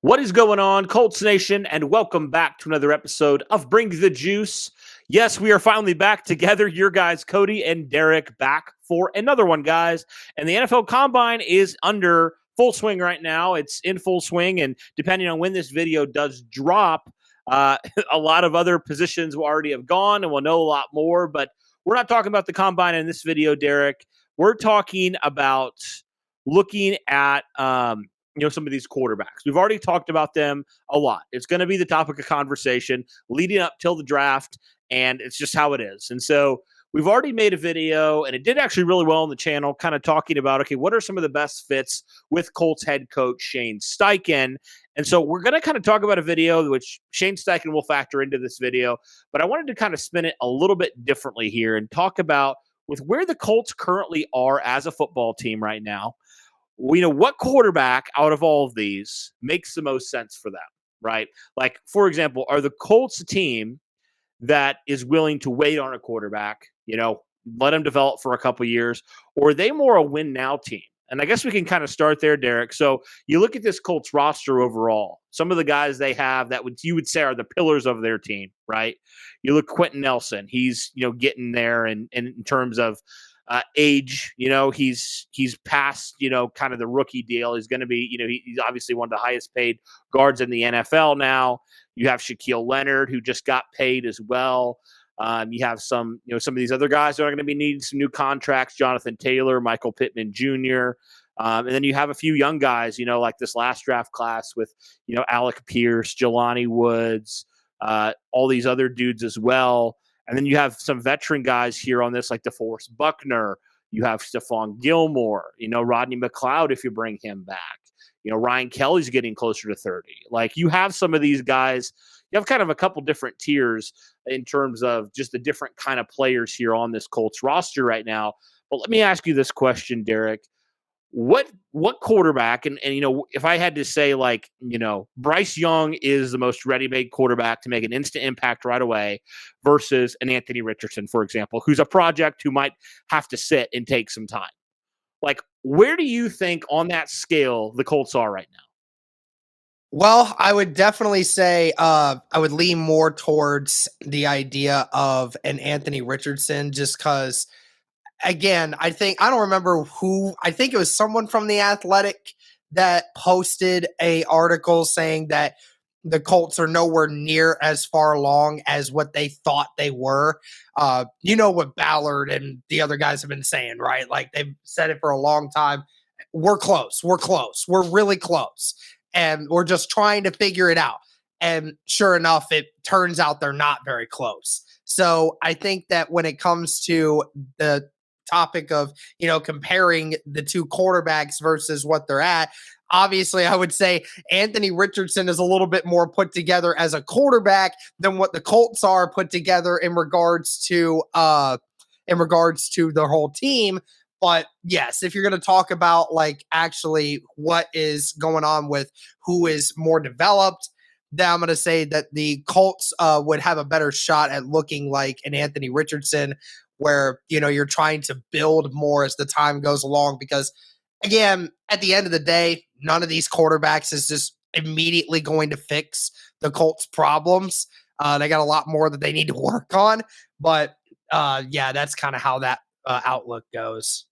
What is going on, Colts Nation, and welcome back to another episode of Bring the Juice. Yes, we are finally back together. Your guys, Cody and Derek, back for another one, guys. And the NFL Combine is under full swing right now. It's in full swing, and depending on when this video does drop, a lot of other positions will already have gone, and we'll know a lot more. But we're not talking about the Combine in this video, Derek. We're talking about looking at some of these quarterbacks. We've already talked about them a lot. It's going to be the topic of conversation leading up till the draft, and it's just how it is. And so we've already made a video, and it did actually really well on the channel, kind of talking about, okay, what are some of the best fits with Colts head coach Shane Steichen? And so we're going to kind of talk about a video which Shane Steichen will factor into this video, but I wanted to kind of spin it a little bit differently here and talk about with where the Colts currently are as a football team right now. We know what quarterback out of all of these makes the most sense for them, right? Like, for example, are the Colts a team that is willing to wait on a quarterback, let them develop for a couple years, or are they more a win now team? And I guess we can kind of start there, Derek. So you look at this Colts roster overall, some of the guys they have that you would say are the pillars of their team, right? You look Quentin Nelson, he's, getting there in terms of age, he's past, kind of the rookie deal. He's going to be, he's obviously one of the highest paid guards in the NFL now. You have Shaquille Leonard, who just got paid as well. You have some of these other guys that are going to be needing some new contracts, Jonathan Taylor, Michael Pittman Jr. And then you have a few young guys, like this last draft class with, Alec Pierce, Jelani Woods, all these other dudes as well. And then you have some veteran guys here on this, like DeForest Buckner. You have Stephon Gilmore, Rodney McLeod, if you bring him back. Ryan Kelly's getting closer to 30. Like, you have some of these guys. You have kind of a couple different tiers in terms of just the different kind of players here on this Colts roster right now. But let me ask you this question, Derek. What quarterback, and if I had to say, Bryce Young is the most ready-made quarterback to make an instant impact right away versus an Anthony Richardson, for example, who's a project who might have to sit and take some time. Like, where do you think on that scale the Colts are right now? Well, I would definitely say I would lean more towards the idea of an Anthony Richardson just because, again, I don't remember who. I think it was someone from The Athletic that posted a article saying that the Colts are nowhere near as far along as what they thought they were. What Ballard and the other guys have been saying, right? Like, they've said it for a long time. We're close. We're really close. And we're just trying to figure it out. And sure enough, it turns out they're not very close. So I think that when it comes to the topic of, comparing the two quarterbacks versus what they're at, obviously I would say Anthony Richardson is a little bit more put together as a quarterback than what the Colts are put together in regards to the whole team. But yes, if you're going to talk about actually what is going on with who is more developed, then I'm going to say that the Colts would have a better shot at looking like an Anthony Richardson, where, you're trying to build more as the time goes along. Because, again, at the end of the day, none of these quarterbacks is just immediately going to fix the Colts' problems. They got a lot more that they need to work on. But, that's kind of how that outlook goes.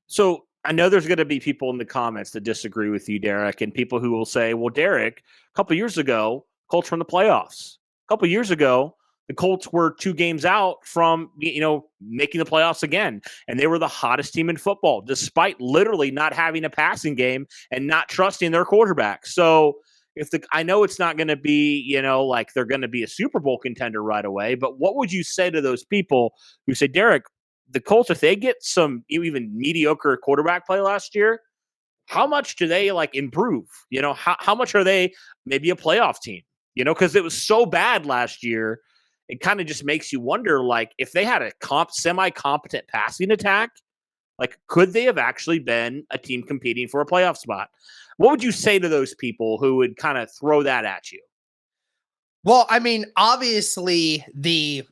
So I know there's going to be people in the comments that disagree with you, Derek, and people who will say, well, Derek, a couple years ago, Colts were in the playoffs. A couple years ago, the Colts were 2 games out from, making the playoffs again. And they were the hottest team in football, despite literally not having a passing game and not trusting their quarterback. So I know it's not going to be, like they're going to be a Super Bowl contender right away, but what would you say to those people who say, Derek, the Colts, if they get some even mediocre quarterback play last year, how much do they improve? How much are they maybe a playoff team? Because it was so bad last year, it kind of just makes you wonder, if they had a semi-competent passing attack, could they have actually been a team competing for a playoff spot? What would you say to those people who would kind of throw that at you? Well, I mean, obviously they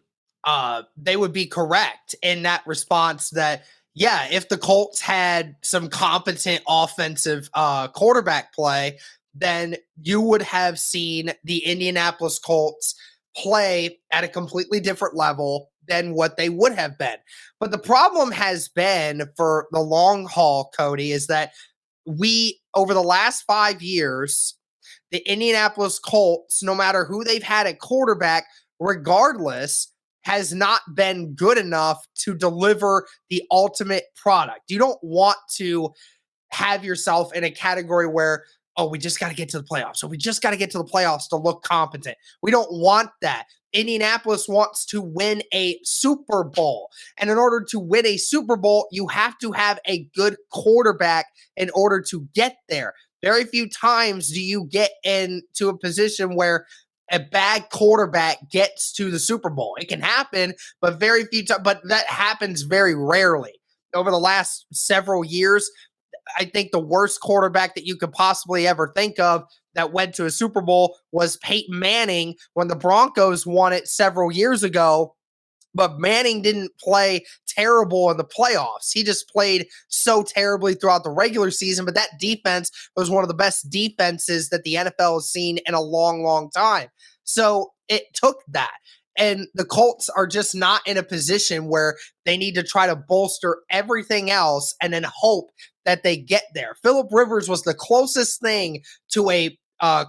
would be correct in that response that, yeah, if the Colts had some competent offensive quarterback play, then you would have seen the Indianapolis Colts play at a completely different level than what they would have been. But the problem has been for the long haul, Cody, is that over the last 5 years, the Indianapolis Colts, no matter who they've had at quarterback, regardless, has not been good enough to deliver the ultimate product. You don't want to have yourself in a category where, oh, we just got to get to the playoffs. So we just got to get to the playoffs to look competent. We don't want that. Indianapolis wants to win a Super Bowl. And in order to win a Super Bowl, you have to have a good quarterback in order to get there. Very few times do you get into a position where a bad quarterback gets to the Super Bowl. It can happen, but very few times, but that happens very rarely. Over the last several years, I think the worst quarterback that you could possibly ever think of that went to a Super Bowl was Peyton Manning when the Broncos won it several years ago. But Manning didn't play terrible in the playoffs. He just played so terribly throughout the regular season. But that defense was one of the best defenses that the NFL has seen in a long, long time. So it took that. And the Colts are just not in a position where they need to try to bolster everything else and then hope that they get there. Phillip Rivers was the closest thing to a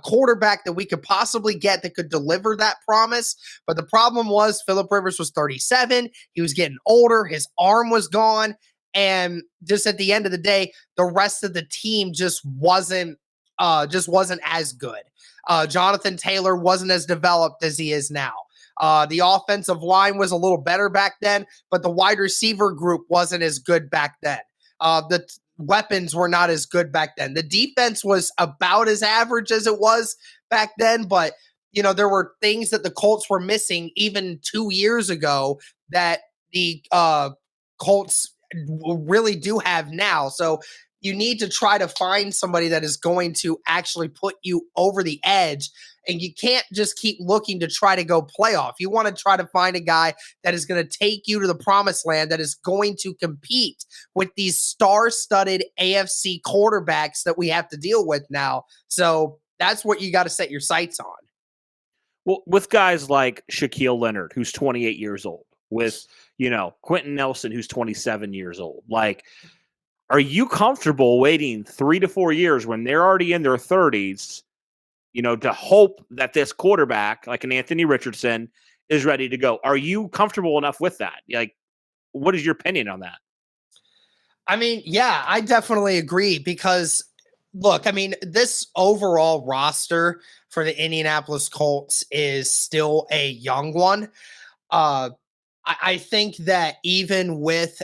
quarterback that we could possibly get that could deliver that promise. But the problem was Phillip Rivers was 37. He was getting older. His arm was gone. And just at the end of the day, the rest of the team just wasn't as good. Jonathan Taylor wasn't as developed as he is now. The offensive line was a little better back then, but the wide receiver group wasn't as good back then. The weapons were not as good back then. The defense was about as average as it was back then, but there were things that the Colts were missing even 2 years ago that the Colts really do have now. So you need to try to find somebody that is going to actually put you over the edge. And you can't just keep looking to try to go playoff. You want to try to find a guy that is going to take you to the promised land, that is going to compete with these star-studded AFC quarterbacks that we have to deal with now. So that's what you got to set your sights on. Well, with guys like Shaquille Leonard, who's 28 years old, with, Quentin Nelson, who's 27 years old, are you comfortable waiting 3 to 4 years when they're already in their 30s, to hope that this quarterback, like an Anthony Richardson, is ready to go? Are you comfortable enough with that? What is your opinion on that? I mean, yeah, I definitely agree because, look, this overall roster for the Indianapolis Colts is still a young one. I think that even with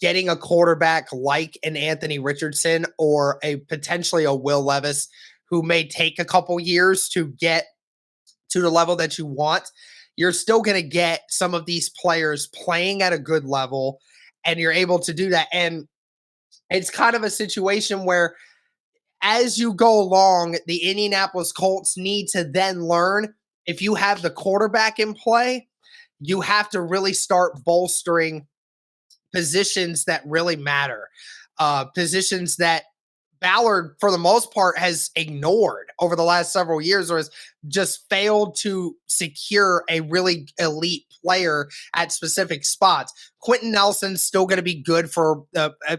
getting a quarterback like an Anthony Richardson or potentially a Will Levis, who may take a couple years to get to the level that you want, you're still going to get some of these players playing at a good level, and you're able to do that. And it's kind of a situation where as you go along, the Indianapolis Colts need to then learn, if you have the quarterback in play, you have to really start bolstering positions that really matter, positions that Ballard, for the most part, has ignored over the last several years, or has just failed to secure a really elite player at specific spots. Quentin Nelson's still going to be good for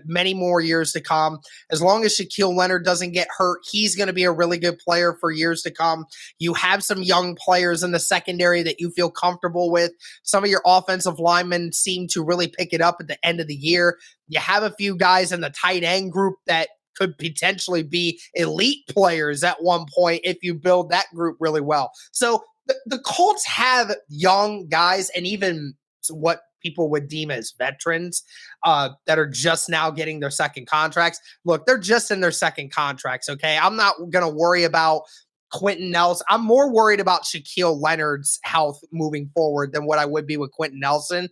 many more years to come. As long as Shaquille Leonard doesn't get hurt, he's going to be a really good player for years to come. You have some young players in the secondary that you feel comfortable with. Some of your offensive linemen seem to really pick it up at the end of the year. You have a few guys in the tight end group that could potentially be elite players at one point if you build that group really well. So the Colts have young guys, and even what people would deem as veterans that are just now getting their second contracts. Look, they're just in their second contracts, okay? I'm not going to worry about Quentin Nelson. I'm more worried about Shaquille Leonard's health moving forward than what I would be with Quentin Nelson.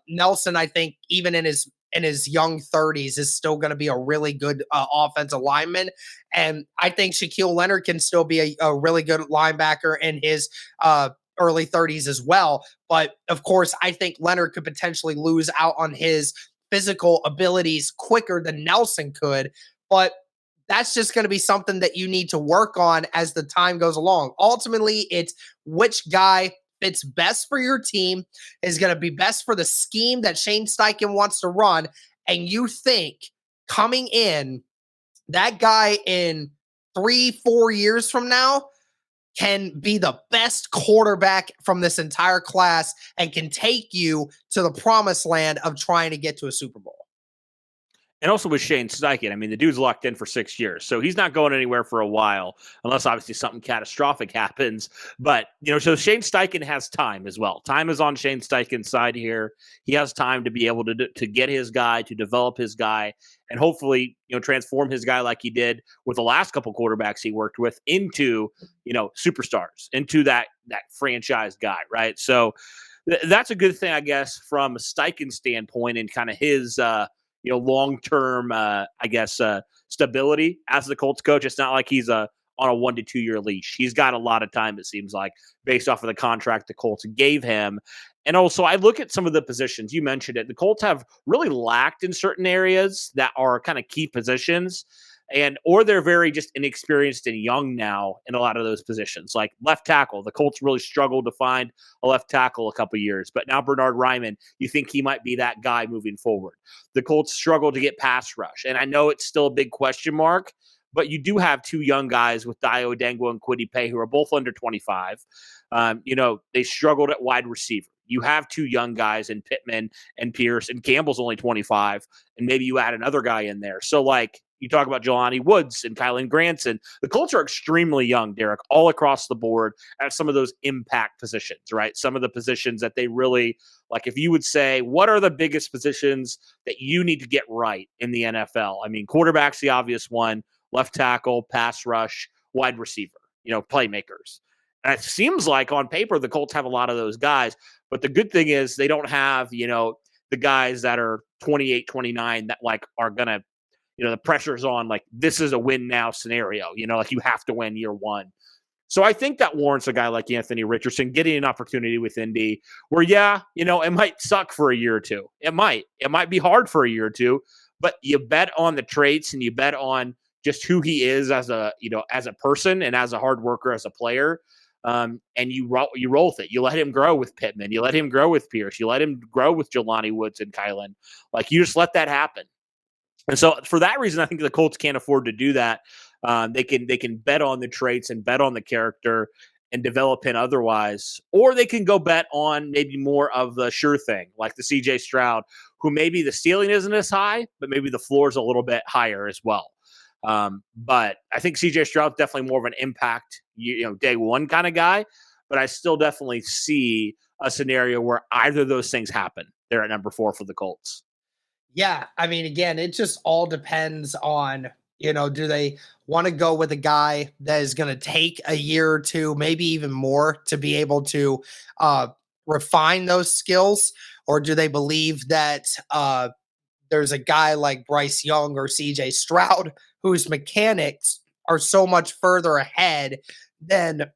Nelson, I think, even in his young 30s, is still going to be a really good offensive lineman. And I think Shaquille Leonard can still be a really good linebacker in his early 30s as well. But of course, I think Leonard could potentially lose out on his physical abilities quicker than Nelson could. But that's just going to be something that you need to work on as the time goes along. Ultimately, it's which guy fits best for your team, is going to be best for the scheme that Shane Steichen wants to run. And you think coming in, that guy in 3-4 years from now can be the best quarterback from this entire class and can take you to the promised land of trying to get to a Super Bowl. And also with Shane Steichen, I mean, the dude's locked in for 6 years, so he's not going anywhere for a while, unless obviously something catastrophic happens. But, so Shane Steichen has time as well. Time is on Shane Steichen's side here. He has time to be able to get his guy, to develop his guy, and hopefully, transform his guy like he did with the last couple quarterbacks he worked with into, superstars, into that franchise guy, right? So that's a good thing, I guess, from a Steichen standpoint and kind of his long-term, stability as the Colts coach. It's not like he's on a 1 to 2 year leash. He's got a lot of time, it seems like, based off of the contract the Colts gave him. And also, I look at some of the positions. You mentioned it. The Colts have really lacked in certain areas that are kind of key positions. Or they're very just inexperienced and young now in a lot of those positions. Like left tackle, the Colts really struggled to find a left tackle a couple years, but now Bernard Ryman, you think he might be that guy moving forward. The Colts struggled to get pass rush, and I know it's still a big question mark, but you do have two young guys with Dio Odengo and Kwity Paye who are both under 25. They struggled at wide receiver. You have two young guys in Pittman and Pierce, and Campbell's only 25, and maybe you add another guy in there. So, you talk about Jelani Woods and Kylan Granson. The Colts are extremely young, Derek, all across the board at some of those impact positions, right? Some of the positions that they really, if you would say, what are the biggest positions that you need to get right in the NFL? I mean, quarterback's the obvious one, left tackle, pass rush, wide receiver, playmakers. And it seems like on paper, the Colts have a lot of those guys. But the good thing is they don't have, the guys that are 28, 29 that are going to, the pressure's on, this is a win now scenario, you have to win year one. So I think that warrants a guy like Anthony Richardson getting an opportunity with Indy where, it might suck for a year or two. It might be hard for a year or two, but you bet on the traits and you bet on just who he is as a person and as a hard worker, as a player. And you roll with it. You let him grow with Pittman. You let him grow with Pierce. You let him grow with Jelani Woods and Kylan. You just let that happen. And so for that reason, I think the Colts can't afford to do that. They can bet on the traits and bet on the character and develop him otherwise. Or they can go bet on maybe more of the sure thing, like the CJ Stroud, who maybe the ceiling isn't as high, but maybe the floor is a little bit higher as well. But I think CJ Stroud's definitely more of an impact, day one kind of guy. But I still definitely see a scenario where either of those things happen there at number 4 for the Colts. Yeah, I mean, again, it just all depends on, do they want to go with a guy that is going to take a year or two, maybe even more, to be able to refine those skills? Or do they believe that there's a guy like Bryce Young or CJ Stroud whose mechanics are so much further ahead than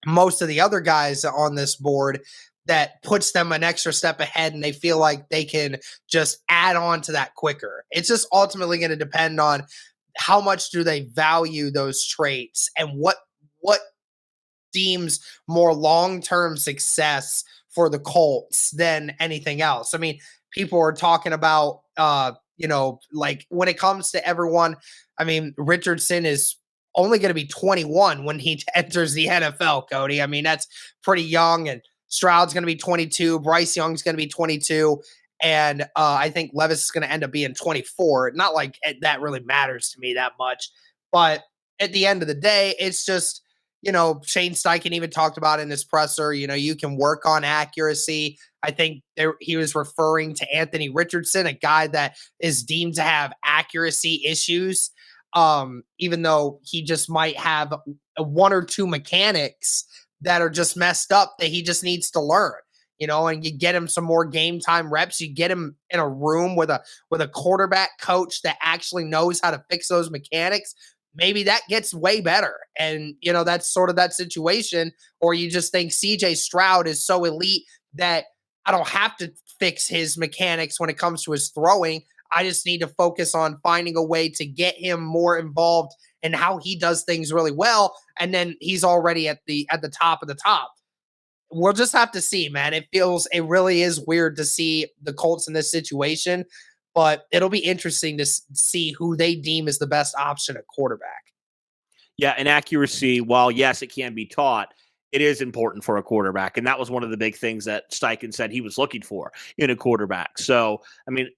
most of the other guys on this board, that puts them an extra step ahead and they feel like they can just add on to that quicker? It's just ultimately going to depend on how much do they value those traits and what deems more long-term success for the Colts than anything else. I mean, people are talking about, when it comes to everyone, I mean, Richardson is only going to be 21 when he enters the NFL, Cody. I mean, that's pretty young. And Stroud's going to be 22. Bryce Young's going to be 22. And I think Levis is going to end up being 24. Not like that really matters to me that much. But at the end of the day, it's just, Shane Steichen even talked about in his presser, you can work on accuracy. I think he was referring to Anthony Richardson, a guy that is deemed to have accuracy issues, even though he just might have one or two mechanics that are just messed up that he just needs to learn, and you get him some more game time reps. You get him in a room with a quarterback coach that actually knows how to fix those mechanics. Maybe that gets way better. And, that's sort of that situation. Or you just think CJ Stroud is so elite that I don't have to fix his mechanics when it comes to his throwing. I just need to focus on finding a way to get him more involved in how he does things really well. And then he's already at the top of the top. We'll just have to see, man. It really is weird to see the Colts in this situation, but it'll be interesting to see who they deem is the best option at quarterback. Yeah, and accuracy, while yes, it can be taught, it is important for a quarterback. And that was one of the big things that Steichen said he was looking for in a quarterback. So, I mean,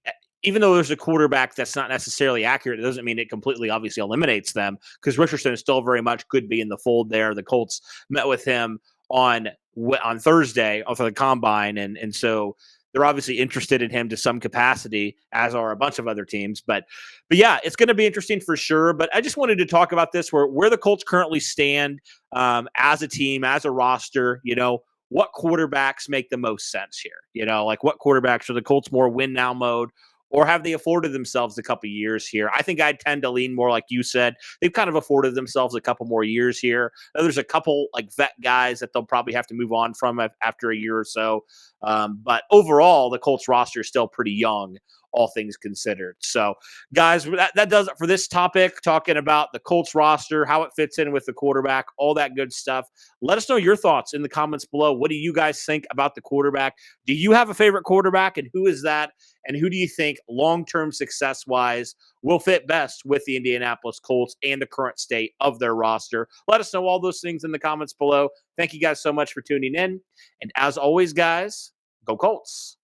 even though there's a quarterback that's not necessarily accurate, it doesn't mean it completely obviously eliminates them, because Richardson still very much could be in the fold there. The Colts met with him on Thursday for the combine. And so they're obviously interested in him to some capacity, as are a bunch of other teams. But yeah, it's going to be interesting for sure. But I just wanted to talk about this, where the Colts currently stand as a team, as a roster. What quarterbacks make the most sense here? Like what quarterbacks are the Colts more win now mode, or have they afforded themselves a couple years here? I think I tend to lean more like you said. They've kind of afforded themselves a couple more years here. Now, there's a couple like vet guys that they'll probably have to move on from after a year or so. But overall, the Colts roster is still pretty young, all things considered. So, guys, that does it for this topic, talking about the Colts roster, how it fits in with the quarterback, all that good stuff. Let us know your thoughts in the comments below. What do you guys think about the quarterback? Do you have a favorite quarterback, and who is that? And who do you think long-term success-wise will fit best with the Indianapolis Colts and the current state of their roster? Let us know all those things in the comments below. Thank you guys so much for tuning in. And as always, guys, go Colts.